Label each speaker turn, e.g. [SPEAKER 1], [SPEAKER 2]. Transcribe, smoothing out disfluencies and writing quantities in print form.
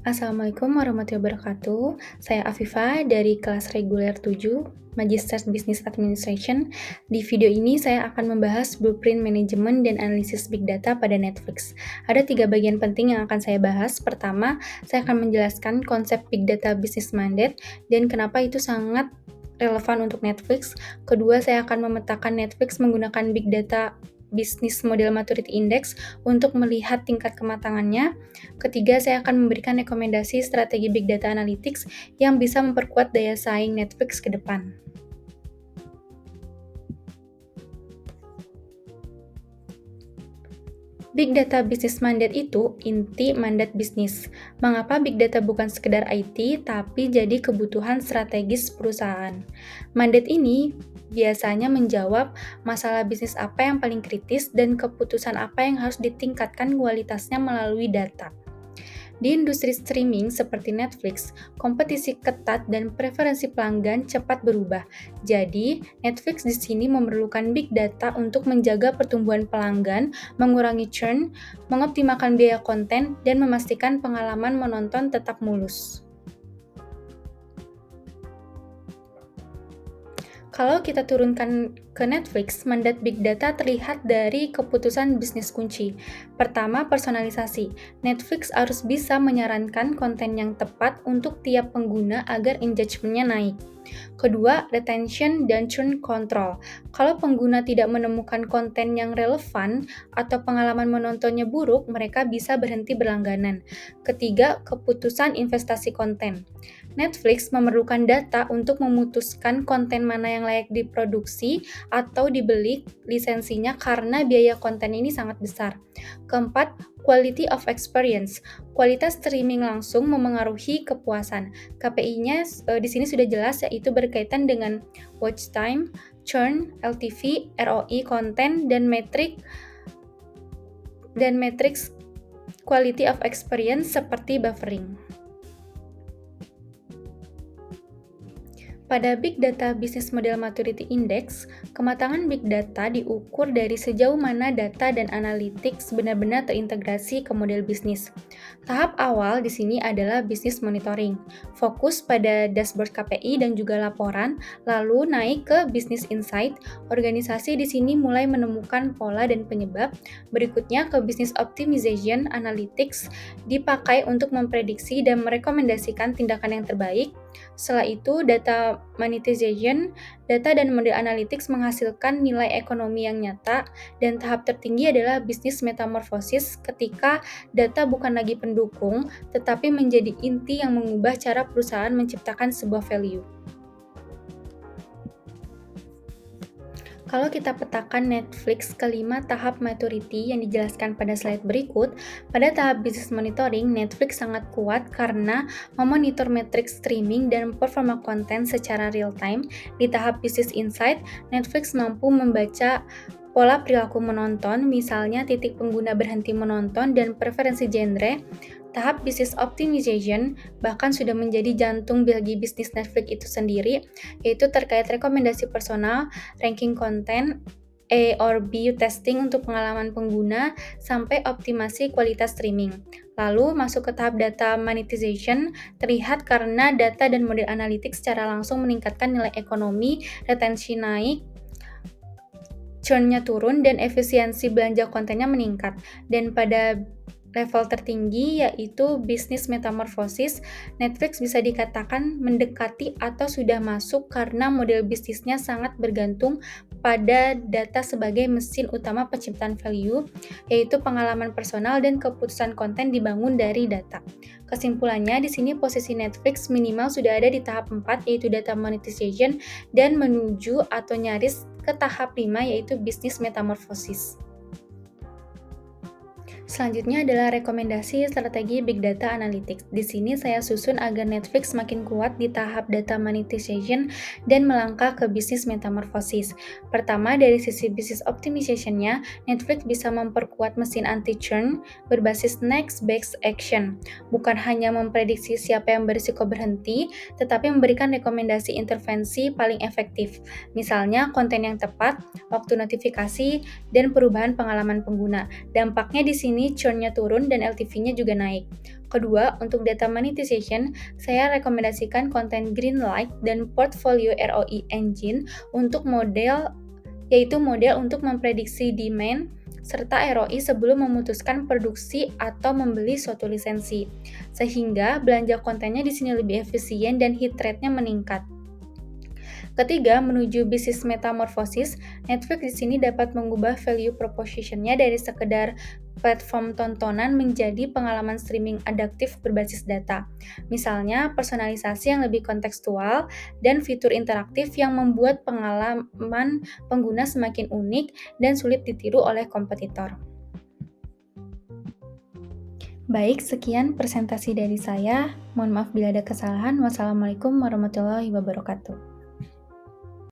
[SPEAKER 1] Assalamualaikum warahmatullahi wabarakatuh. Saya Afifa dari kelas reguler 7, Magister Business Administration. Di video ini saya akan membahas blueprint manajemen dan analisis big data pada Netflix. Ada 3 bagian penting yang akan saya bahas. Pertama, saya akan menjelaskan konsep big data business mandate dan kenapa itu sangat relevan untuk Netflix. Kedua, saya akan memetakan Netflix menggunakan big data Business Model Maturity Index untuk melihat tingkat kematangannya. Ketiga, saya akan memberikan rekomendasi strategi Big Data Analytics yang bisa memperkuat daya saing Netflix ke depan. Big Data Business Mandate itu inti mandat bisnis. Mengapa Big Data bukan sekedar IT, tapi jadi kebutuhan strategis perusahaan? Mandat ini biasanya menjawab masalah bisnis apa yang paling kritis dan keputusan apa yang harus ditingkatkan kualitasnya melalui data. Di industri streaming seperti Netflix, kompetisi ketat dan preferensi pelanggan cepat berubah. Jadi, Netflix di sini memerlukan big data untuk menjaga pertumbuhan pelanggan, mengurangi churn, mengoptimalkan biaya konten, dan memastikan pengalaman menonton tetap mulus. Kalau kita turunkan ke Netflix, mandat Big Data terlihat dari keputusan bisnis kunci. Pertama, personalisasi. Netflix harus bisa menyarankan konten yang tepat untuk tiap pengguna agar engagement-nya naik. Kedua, retention dan churn control. Kalau pengguna tidak menemukan konten yang relevan atau pengalaman menontonnya buruk, mereka bisa berhenti berlangganan. Ketiga, keputusan investasi konten. Netflix memerlukan data untuk memutuskan konten mana yang layak diproduksi atau dibeli lisensinya karena biaya konten ini sangat besar. Keempat, quality of experience. Kualitas streaming langsung memengaruhi kepuasan. KPI-nya di sini sudah jelas, yaitu berkaitan dengan watch time, churn, LTV, ROI konten, dan matrix quality of experience seperti buffering. Pada Big Data Business Model Maturity Index, kematangan Big Data diukur dari sejauh mana data dan analytics benar-benar terintegrasi ke model bisnis. Tahap awal di sini adalah business monitoring, fokus pada dashboard KPI dan juga laporan, lalu naik ke business insight. Organisasi di sini mulai menemukan pola dan penyebab. Berikutnya ke business optimization analytics, dipakai untuk memprediksi dan merekomendasikan tindakan yang terbaik. Setelah itu, data monetization, data dan model analytics menghasilkan nilai ekonomi yang nyata, dan tahap tertinggi adalah bisnis metamorfosis ketika data bukan lagi pendukung, tetapi menjadi inti yang mengubah cara perusahaan menciptakan sebuah value. Kalau kita petakan Netflix ke 5 tahap maturity yang dijelaskan pada slide berikut, pada tahap business monitoring, Netflix sangat kuat karena memonitor metrik streaming dan performa konten secara real time. Di tahap business insight, Netflix mampu membaca pola perilaku menonton, misalnya titik pengguna berhenti menonton dan preferensi genre. Tahap business optimization bahkan sudah menjadi jantung bagi bisnis Netflix itu sendiri, yaitu terkait rekomendasi personal, ranking konten, A or B testing untuk pengalaman pengguna, sampai optimasi kualitas streaming. Lalu masuk ke tahap data monetization, terlihat karena data dan model analitik secara langsung meningkatkan nilai ekonomi, retensi naik, churn-nya turun, dan efisiensi belanja kontennya meningkat. Dan pada level tertinggi yaitu bisnis metamorfosis, Netflix bisa dikatakan mendekati atau sudah masuk karena model bisnisnya sangat bergantung pada data sebagai mesin utama penciptaan value, yaitu pengalaman personal dan keputusan konten dibangun dari data. Kesimpulannya, di sini posisi Netflix minimal sudah ada di tahap 4, yaitu data monetization, dan menuju atau nyaris ke tahap 5, yaitu bisnis metamorfosis. Selanjutnya adalah rekomendasi strategi Big Data Analytics. Di sini saya susun agar Netflix makin kuat di tahap data monetization dan melangkah ke bisnis metamorfosis. Pertama, dari sisi business optimization-nya, Netflix bisa memperkuat mesin anti-churn berbasis next best action. Bukan hanya memprediksi siapa yang berisiko berhenti, tetapi memberikan rekomendasi intervensi paling efektif. Misalnya, konten yang tepat, waktu notifikasi, dan perubahan pengalaman pengguna. Dampaknya di sini churn-nya turun dan LTV-nya juga naik. Kedua, untuk data monetization, saya rekomendasikan konten Greenlight dan Portfolio ROI Engine untuk model untuk memprediksi demand serta ROI sebelum memutuskan produksi atau membeli suatu lisensi, sehingga belanja kontennya di sini lebih efisien dan hit rate-nya meningkat. Ketiga, menuju bisnis metamorfosis, Netflix di sini dapat mengubah value proposition-nya dari sekedar platform tontonan menjadi pengalaman streaming adaptif berbasis data. Misalnya, personalisasi yang lebih kontekstual dan fitur interaktif yang membuat pengalaman pengguna semakin unik dan sulit ditiru oleh kompetitor. Baik, sekian presentasi dari saya. Mohon maaf bila ada kesalahan. Wassalamualaikum warahmatullahi wabarakatuh.